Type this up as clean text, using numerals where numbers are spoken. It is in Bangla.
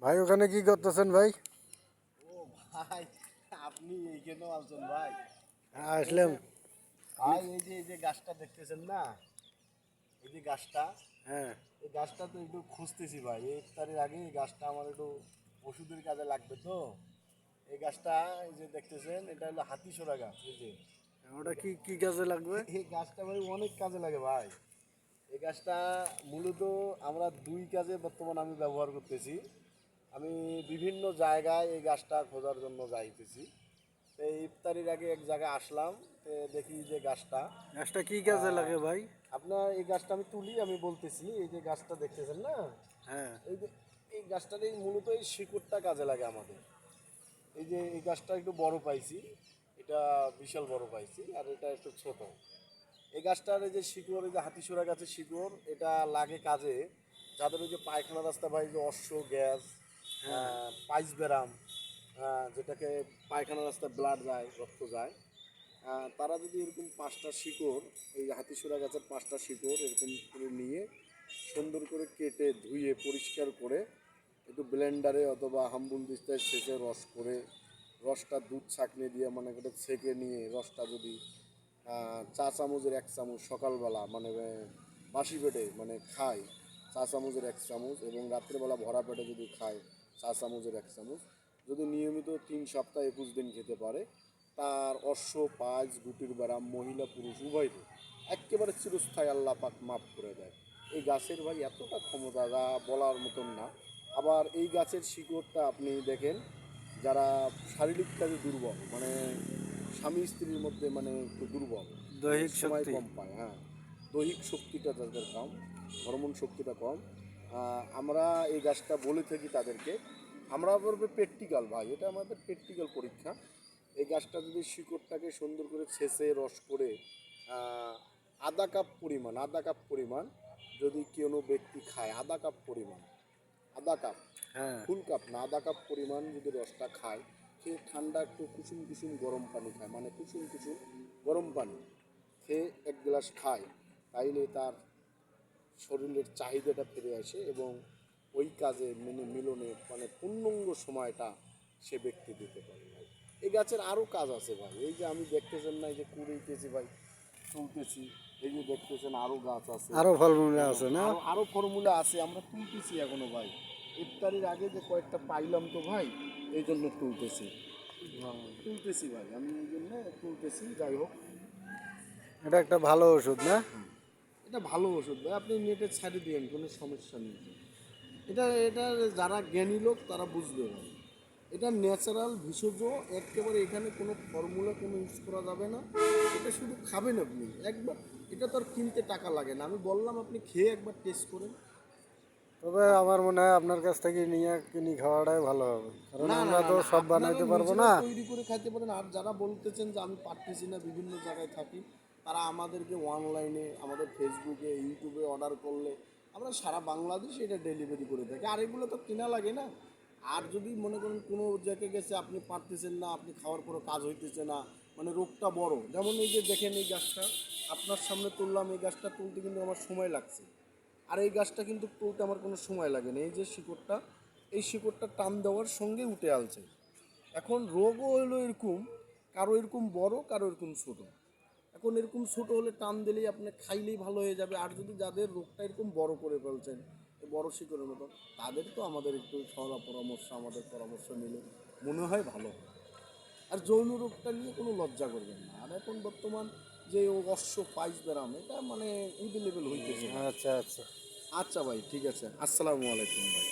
ভাই ওখানে কি করতেছেন ভাই? ও ভাই, আপনি এইখানেও আছেন ভাই? হ্যাঁ আসলাম। ভাই এই যে গাছটা দেখতেছেন না, এই যে গাছটা, হ্যাঁ। এই গাছটা তো একটু খুঁজতেছি ভাই। এই ইফতারের আগে এই গাছটা আমার একটু ওষুধের কাজে লাগবে তো। এই গাছটা, এই যে দেখতেছেন, এটা হলো হাতিসোরা গাছ। এই যে ওটা কি কি কাজে লাগবে? এই গাছটা ভাই অনেক কাজে লাগে ভাই। এই গাছটা মূলত আমরা দুই কাজে বর্তমান আমি ব্যবহার করতেছি। আমি বিভিন্ন জায়গায় এই গাছটা খোঁজার জন্য যাইতেছি। তো এই ইফতারির আগে এক জায়গায় আসলাম, তো দেখি যে গাছটা, গাছটা কি কাজে লাগে ভাই? আপনার এই গাছটা আমি তুলি, আমি বলতেছি। এই যে গাছটা দেখতেছেন না, হ্যাঁ। এই যে এই গাছটার এই মূলত এই শিকড়টা কাজে লাগে আমাদের। এই যে এই গাছটা একটু বড় পাইছি, এটা বিশাল বড় পাইছি, আর এটা একটু ছোট। এই গাছটার এই যে শিকড়, এই যে হাতিসোরা গাছের শিকড়, এটা লাগে কাজে যাদের ওই যে পায়খানা রাস্তা ভাই, যে অশ্ব গ্যাস, হ্যাঁ। পাইস ব্যারাম, যেটাকে পায়খানা রাস্তায় ব্লাড যায়, রক্ত যায়, তারা যদি এরকম 5টা শিকড়, এই হাতিসোরা গাছের 5টা শিকড় এরকম করে নিয়ে সুন্দর করে কেটে ধুয়ে পরিষ্কার করে একটু ব্লেন্ডারে অথবা হাম্বুল দিস্তায় সেঁকে রস করে, রসটা দুধ ছাঁকনি দিয়ে মানে একটা ছেঁকে নিয়ে রসটা যদি চা চামচের 1 চামচ সকালবেলা মানে বাসি পেটে মানে খায়, চা চামচের 1 চামচ, এবং রাত্রেবেলা ভরা পেটে যদি খায় চা চামচের 1 চামচ, যদি নিয়মিত 3 সপ্তাহ 21 দিন খেতে পারে, তার অশ্ব পাঁচ গুটির ব্যারাম মহিলা পুরুষ উভয়কে একেবারে চিরস্থায়ী আল্লাহ পাক মাফ করে দেয়। এই গাছের ভাই এতটা ক্ষমতা যা বলার মতন না। আবার এই গাছের শিকড়টা আপনি দেখেন, যারা শারীরিক কাজে দুর্বল, মানে স্বামী স্ত্রীর মধ্যে মানে একটু দুর্বল, দৈহিক সময় শক্তি। কম পায়, হ্যাঁ, দৈহিক শক্তিটা তাদের কম, হরমোন শক্তিটা কম, আমরা এই গাছটা বলে থাকি তাদেরকে। আমরা বলবো প্র্যাকটিক্যাল ভাই, এটা আমাদের প্র্যাকটিক্যাল পরীক্ষা। এই গাছটা যদি শিকড়টাকে সুন্দর করে ছেঁচে রস করে আধা কাপ পরিমাণ যদি কোনো ব্যক্তি খায়, আধা কাপ হ্যাঁ। ফুল কাপ না, আধা কাপ পরিমাণ যদি রসটা খায়, খেয়ে ঠান্ডা একটু কুসুম কুসুম গরম পানি খায়, মানে কুসুম কুসুম গরম পানি খেয়ে 1 গ্লাস খায়, তাইলে তার শরীরের চাহিদাটা ফিরে আসে এবং ওই কাজে মিলনে মানে পূর্ণাঙ্গ সময়টা সে ব্যক্তি দিতে পারে ভাই। এই গাছের আরও কাজ আছে ভাই। এই যে আমি দেখতেছেন না, এই যে কুড়িতেছি ভাই, তুলতেছি, এই যে দেখতেছেন আরও গাছ আছে, আরো ফলমূল আছে না? আরও ফর্মুলা আছে, আমরা তুলতেছি এখনো ভাই। ইফতারির আগে যে কয়েকটা পাইলাম তো ভাই, এই জন্য তুলতেছি ভাই, আমি এই জন্য তুলতেছি। যাই হোক, এটা একটা ভালো ওষুধ না? এটা ভালো ওষুধ ভাই, আপনি নেটে ছাড়িয়ে দিন, কোনো সমস্যা নেই। এটা এটা যারা জ্ঞানী লোক তারা বুঝবে ভাই। এটা ন্যাচারাল ভেষজ, একেবারে এখানে কোনো ফর্মুলা কোনো ইউজ করা যাবে না। এটা শুধু খাবেন আপনি একবার, এটা তো আর কিনতে টাকা লাগে না। আমি বললাম আপনি খেয়ে একবার টেস্ট করেন। তবে আমার মনে হয় আপনার কাছ থেকে নিয়ে কিনি খাওয়াটাই ভালো হবে, কারণ না না আমরা না তো না, সব আপনারা বানাইতে পারবো নিজেরা না। তৈরি করে খাইতে পারেন। আর যারা বলতেছেন যে আমি পারতেছি না, বিভিন্ন জায়গায় থাকি, তারা আমাদেরকে অনলাইনে, আমাদের ফেসবুকে, ইউটিউবে অর্ডার করলে আমরা সারা বাংলাদেশে এটা ডেলিভারি করে থাকি। আর এগুলো তো কেনা লাগে না। আর যদি মনে করেন কোনো জায়গায় গেছে আপনি পারতেছেন না, আপনি খাওয়ার পরও কাজ হইতেছে না, মানে রোগটা বড়, যেমন এই যে দেখেন এই গাছটা আপনার সামনে তুললাম, এই গাছটা তুলতে কিন্তু আমার সময় লাগছে। আর এই গাছটা কিন্তু তুলতে আমার কোনো সময় লাগে না। এই যে শিকড়টা, এই শিকড়টা টান দেওয়ার সঙ্গে উঠে আলছে। এখন রোগও হলো এরকম, কারো এরকম বড়, কারো এরকম ছোট। এখন এরকম ছোট হলে টান দিলেই আপনি খাইলেই ভালো হয়ে যাবে। আর যদি যাদের রোগটা এরকম বড় করে ফেলছেন, এই বড় শিকড়ের মতো, তাদের তো আমাদের একটু পরামর্শ, আমাদের পরামর্শ নিলে মনে হয় ভালো হয়। আর যৌন রোগটা নিয়ে কোনো লজ্জা করবেন না। আর এখন বর্তমান যে অশ্ব পাইস ব্যারাম, এটা মানে এভেলেবেল হইতেছে ভাই। আচ্ছা আচ্ছা। আচ্ছা ভাই, ঠিক আছে, আসসালামু আলাইকুম ভাই।